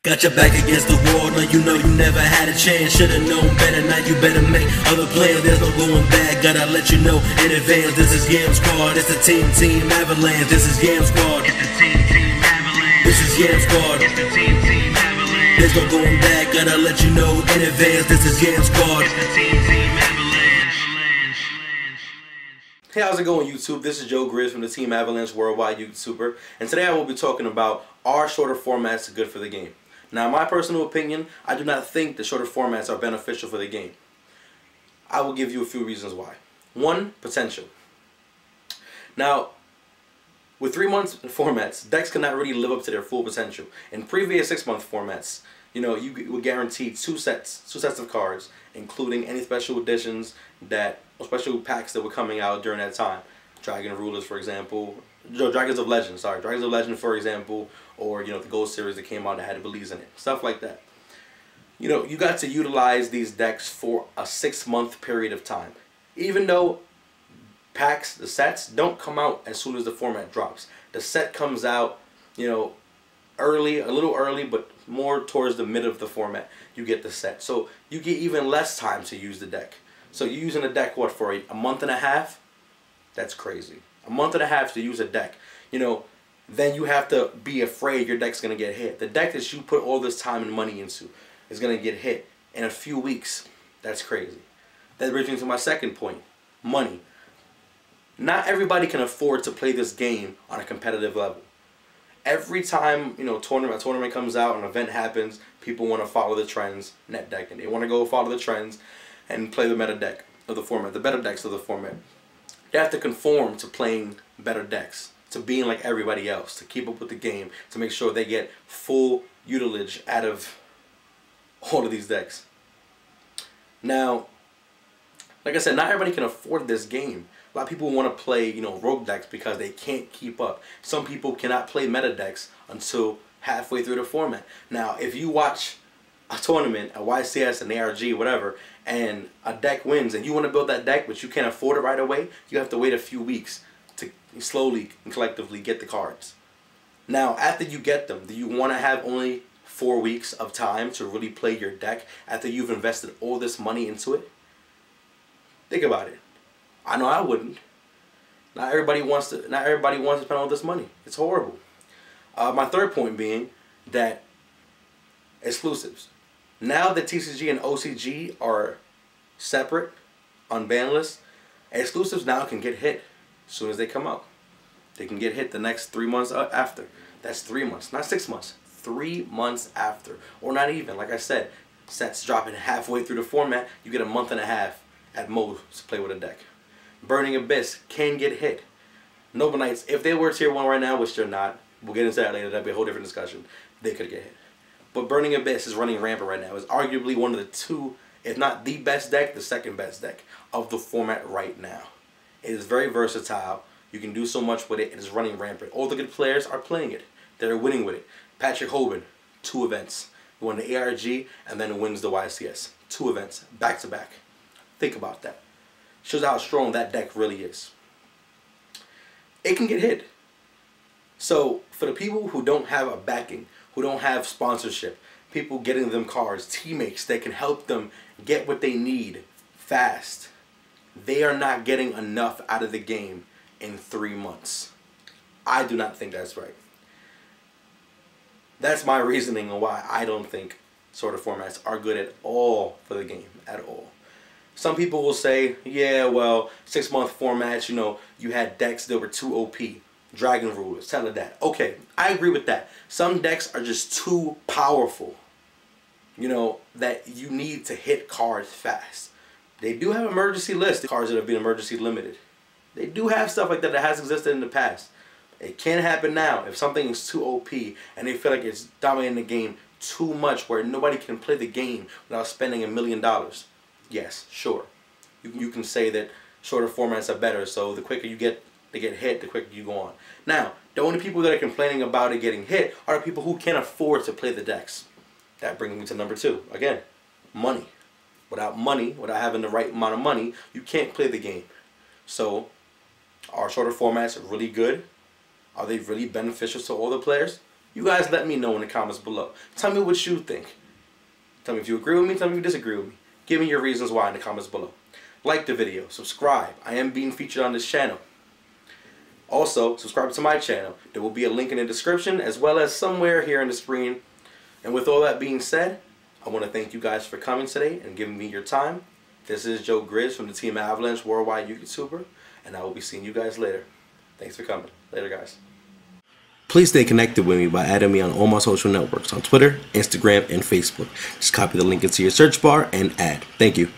Got your back against the wall, no you know you never had a chance. Should've known better, now you better make other plans. There's no going back, gotta let you know in advance. This is Yam Squad, it's the TeamAvalanche. This is Yam Squad, it's the TeamAvalanche. This is Yam Squad, it's the TeamAvalanche. There's no going back, gotta let you know in advance. This is Yam Squad, it's the TeamAvalanche. Hey, how's it going, YouTube? This is Joe Grizz from the TeamAvalanche Worldwide YouTuber, and today I will be talking about, are shorter formats good for the game? Now, in my personal opinion, I do not think the shorter formats are beneficial for the game. I will give you a few reasons why. One, potential. Now, with 3-month formats, decks cannot really live up to their full potential. In previous 6-month formats, you know, you were guaranteed two sets of cards, including any special editions or special packs that were coming out during that time. Dragon Rulers, for example. Dragons of Legend, for example, or, you know, the Gold Series that came out that had Belize in it. Stuff like that. You know, you got to utilize these decks for a 6-month period of time. Even though packs, the sets, don't come out as soon as the format drops. The set comes out, you know, early, a little early, but more towards the mid of the format, you get the set. So you get even less time to use the deck. So you're using a deck, what, for a month and a half? That's crazy. A month and a half to use a deck. You know, then you have to be afraid your deck's going to get hit. The deck that you put all this time and money into is going to get hit in a few weeks. That's crazy. That brings me to my second point. Money. Not everybody can afford to play this game on a competitive level. Every time, you know, a tournament comes out, an event happens, people want to follow the trends, net deck, and they want to go follow the trends and play the meta deck of the format, the better decks of the format. They have to conform to playing better decks, to being like everybody else, to keep up with the game, to make sure they get full utilage out of all of these decks. Now, like I said, not everybody can afford this game. A lot of people want to play, you know, rogue decks because they can't keep up. Some people cannot play meta decks until halfway through the format. Now, if you watch a tournament, a YCS, an ARG, whatever, and a deck wins and you want to build that deck but you can't afford it right away, you have to wait a few weeks to slowly and collectively get the cards. Now, after you get them, do you want to have only 4 weeks of time to really play your deck after you've invested all this money into it? Think about it. I know I wouldn't. Not everybody wants to spend all this money. It's horrible. My third point being that exclusives. Now that TCG and OCG are separate on ban lists, exclusives now can get hit as soon as they come out. They can get hit the next 3 months after. That's 3 months, not 6 months. 3 months after. Or not even. Like I said, sets dropping halfway through the format, you get a month and a half at most to play with a deck. Burning Abyss can get hit. Noble Knights, if they were tier 1 right now, which they're not, we'll get into that later, that'd be a whole different discussion, they could get hit. But Burning Abyss is running rampant right now. It's arguably one of the two, if not the best deck, the second best deck of the format right now. It is very versatile. You can do so much with it. It is running rampant. All the good players are playing it. They're winning with it. Patrick Hoban, 2 events. He won the ARG and then wins the YCS. 2 events, back to back. Think about that. Shows how strong that deck really is. It can get hit. So for the people who don't have a backing, who don't have sponsorship, people getting them cards, teammates that can help them get what they need fast, they are not getting enough out of the game in 3 months. I do not think that's right. That's my reasoning on why I don't think shorter formats are good at all for the game, at all. Some people will say, yeah, well, 6-month formats, you know, you had decks that were too OP. Dragon Rulers, tell it that. Okay, I agree with that. Some decks are just too powerful, you know, that you need to hit cards fast. They do have emergency lists, cards that have been emergency limited. They do have stuff like that that has existed in the past. It can happen now if something is too OP and they feel like it's dominating the game too much where nobody can play the game without spending $1 million. Yes, sure. You can say that shorter formats are better, so the quicker you get hit, the quicker you go on. Now, the only people that are complaining about it getting hit are the people who can't afford to play the decks. That brings me to number 2. Again, money. Without money, without having the right amount of money, you can't play the game. So, are shorter formats really good? Are they really beneficial to all the players? You guys let me know in the comments below. Tell me what you think. Tell me if you agree with me, tell me if you disagree with me. Give me your reasons why in the comments below. Like the video, subscribe. I am being featured on this channel. Also, subscribe to my channel. There will be a link in the description as well as somewhere here on the screen. And with all that being said, I want to thank you guys for coming today and giving me your time. This is Joe Grizz from the Team Avalanche Worldwide YouTuber, and I will be seeing you guys later. Thanks for coming. Later, guys. Please stay connected with me by adding me on all my social networks on Twitter, Instagram, and Facebook. Just copy the link into your search bar and add. Thank you.